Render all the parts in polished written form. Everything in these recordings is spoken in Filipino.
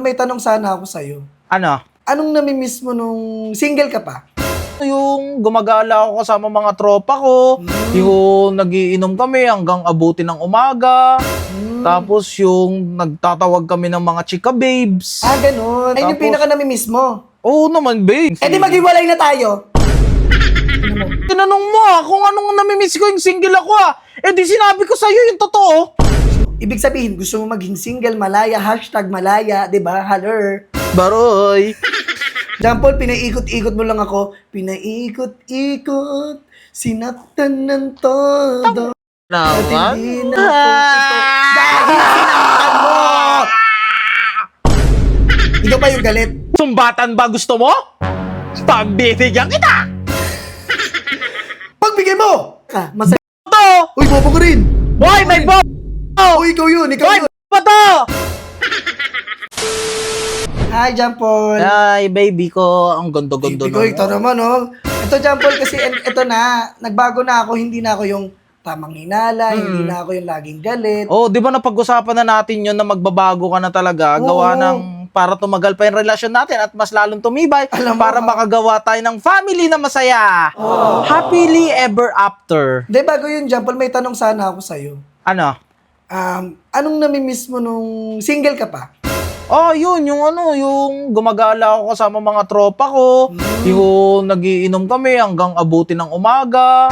May tanong sana ako sa'yo. Ano? Anong namimiss mo nung single ka pa? Yung gumagala ako kasama mga tropa ko, yung nagiinom kami hanggang abutin ng umaga, tapos yung nagtatawag kami ng mga chika babes. Ah, ganun. Ayun yung Tapos- pinaka namimiss mo. Oo naman, babe. Eh di maghiwalay na tayo. Tinanong mo kung anong namimiss ko yung single ako Eh di sinabi ko sa'yo yung totoo. Ibig sabihin, gusto mo maging single, malaya, #malaya, di ba? Haller. Baroy. John Paul, pinaikot-ikot mo lang ako. Pinaikot-ikot, sinaktan ng todo. At Naman? hindi na po ito. Dahil sinaktan mo! Ikaw ba yung galit? Sumbatan ba gusto mo? Pagbibigyan kita! Pagbigay mo! Masaya. Ito! Uy, bobo ka rin! Hoy, may bo! Uy, ikaw yun, ikaw Hoy, yun! ba to? Hi, John Paul. Ay, baby ko, ang gondo-gondo Baby ko, ito naman, oh. Ito, John Paul, kasi ito na, nagbago na ako, hindi na ako yung tamang hinala, hindi na ako yung laging galit. Oh, di ba napag-usapan na natin yun na magbabago ka na talaga, gawa Oo. ng para tumagal pa yung relasyon natin at mas lalong tumibay Alam mo, para makagawa tayo ng family na masaya. Happily ever after. Hindi, bago yun, John Paul, may tanong sana ako sa'yo. Ano? Anong namimiss mo nung single ka pa? Oh, yun, yung gumagala ako kasama mga tropa ko, yung nagiinom kami hanggang abutin ng umaga,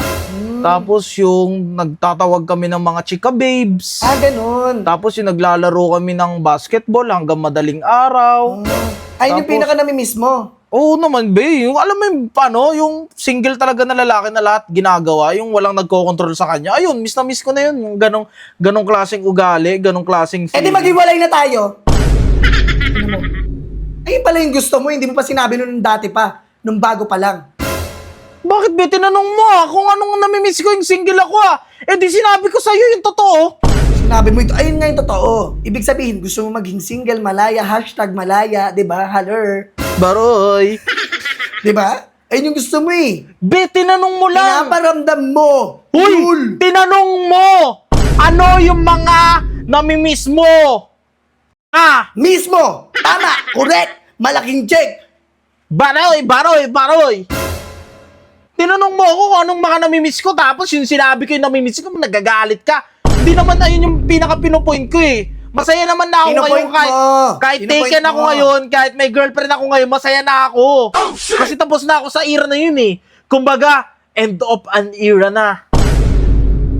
tapos yung nagtatawag kami ng mga chika babes, Ah, ganun. tapos yung naglalaro kami ng basketball hanggang madaling araw. Ayun yung Tapos- pinaka namimiss mo. Oo naman, be. Yung, alam mo yung, yung single talaga na lalaki na lahat ginagawa, yung walang nagko-control sa kanya. Ayun, miss na miss ko na yun. Yung ganong klaseng ugali, ganong klaseng Eh di maghiwalay na tayo. Ayun pala yung gusto mo, hindi mo pa sinabi nung dati pa, nung bago pa lang. Bakit, be? Tinanong mo kung anong namimiss ko yung single ako Eh di sinabi ko sa'yo yung totoo. Sinabi mo ito, ayun nga yung totoo. Ibig sabihin, gusto mo maging single, malaya, #malaya, di ba? Haller. Baroy. Di ba? Ayun yung gusto mo eh. Be, tinanong mo lang. Pinaparamdam mo. Uy, Yul. tinanong mo. Ano yung mga namimiss mo? Mismo. Tama. Correct. Malaking check. Baroy. Tinanong mo ako kung anong mga namimiss ko, tapos yung sinabi ko yung namimiss ko, nagagalit ka. Hindi naman ayun yung pinaka-pinopoint ko eh. Masaya naman na ako Pinopoint ngayon kahit mo. Pinopoint taken ako mo. ngayon, kahit may girlfriend ako ngayon, masaya na ako. Kasi tapos na ako sa era na yun eh. Kumbaga, end of an era na.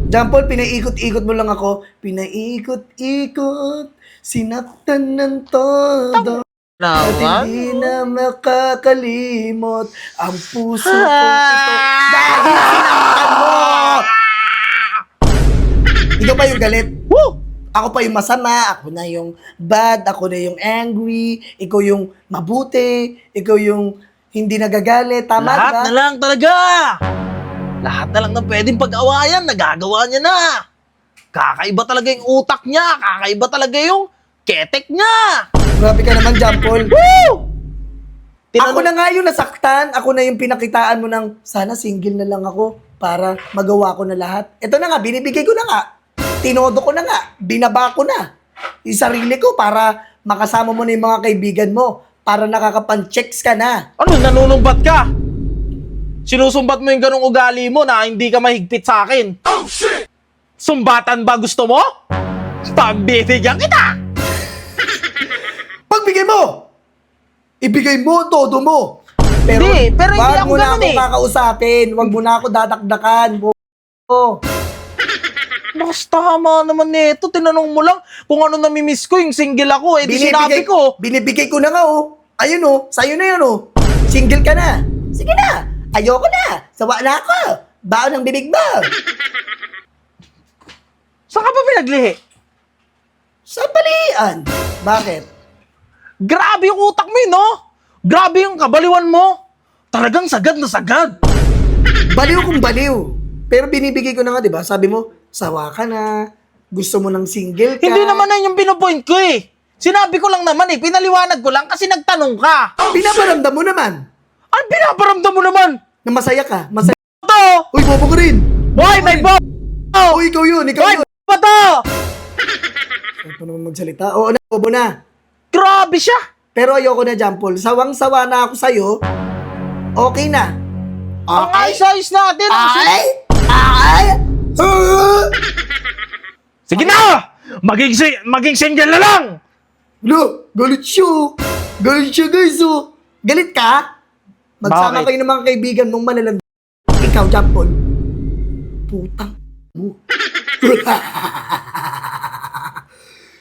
John Paul, pinaikot-ikot mo lang ako. Pinaikot-ikot, sinaktan ng todo. At hindi na makakalimot ang puso kong ito. Dahil sinaktan mo! Ikaw pa yung galit. Woo! Ako pa yung masama, ako na yung bad, ako na yung angry, ikaw yung mabuti, ikaw yung hindi nagagalit. Tama, Lahat diba? na lang talaga. Lahat na lang na pwedeng pag-awayan, nagagawa niya na. Kakaiba talaga yung utak niya, kakaiba talaga yung ketek niya. Grabe ka naman, John Paul. Woo! Ako na nga yung nasaktan, ako na yung pinakitaan mo ng sana single na lang ako para magawa ko na lahat. Ito na nga, binibigay ko na nga. Tinodo ko na nga, binaba ko na. Yung sarili ko para makasama mo na yung mga kaibigan mo, para nakakapan-checks ka na. Ano, nanunumbat ka? Sinusumbat mo yung ganong ugali mo na hindi ka mahigpit sa akin. Oh, shit! Sumbatan ba gusto mo? Pagbibigyan kita! Pagbigay mo! Ibigay mo, todo mo. Hindi, pero hindi wag ako mo na ganun ako eh. kakausapin, wag mo na ako dadakdakan. Nakas, tama naman nito. Tinanong mo lang kung ano namimiss ko, yung single ako. Eh, di sinabi ko. Binibigay ko na nga, oh. Ayun, oh. Sa'yo na yun, oh. Single ka na. Sige na. Ayoko na. Sawa na ako. Baon ng bibig mo. Saan ka pa pinaglihi? Sa balian. Bakit? Grabe yung utak mo no? Grabe yung kabaliwan mo. Talagang sagad na sagad. Baliw kung baliw. Pero binibigay ko na nga, di ba? Sabi mo, sawa ka na. Gusto mo ng single ka. Hindi naman na yung pinopoint ko eh. Sinabi ko lang naman eh. Pinaliwanag ko lang kasi nagtanong ka. Pinaparamdam mo naman. Ano pinaparamdam mo naman? Na masaya ka. Masaya. Ito! Uy, bobo ka rin. Hoy, may bo! Uy, ikaw yun. Ikaw Hoy, yun. ba to? Ano pa naman magsalita? Oo na, bobo na. Grabe siya! Pero ayoko na, Jampol. Sawang-sawa na ako sa'yo. Okay na. Ang ayos-ayos natin! Ay! Ay! Sige na! Maging single na lang! Lo, galit siya. Galit siya, guys, oh. Galit ka? Magsama Bakit? kayo ng mga kaibigan mong manalang. Ikaw, Jampol. Putang mo.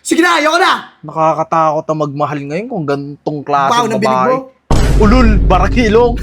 Sige na, ayoko na. Nakakatakot na magmahal ngayon kung gantong klase Bao ng bilig mo. babae. Ulul, barakilong.